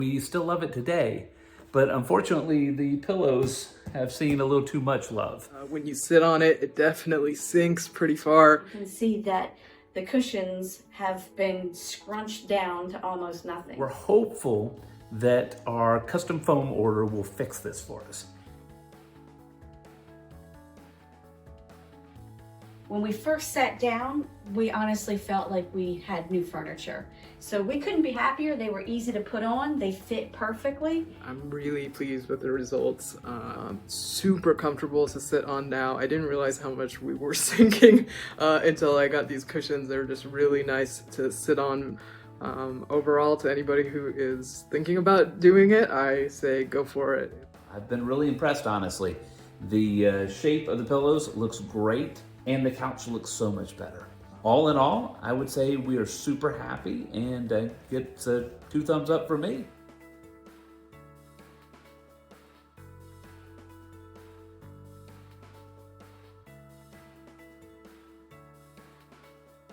We still love it today, but unfortunately the pillows have seen a little too much love. When you sit on it, it definitely sinks pretty far. You can see that the cushions have been scrunched down to almost nothing. We're hopeful that our custom foam order will fix this for us. When we first sat down, we honestly felt like we had new furniture. So we couldn't be happier. They were easy to put on. They fit perfectly. I'm really pleased with the results. Super comfortable to sit on now. I didn't realize how much we were sinking until I got these cushions. They're just really nice to sit on. Overall, to anybody who is thinking about doing it, I say go for it. I've been really impressed, honestly. The shape of the pillows looks great, and the couch looks so much better. All in all, I would say we are super happy, and gets 2 thumbs up from me.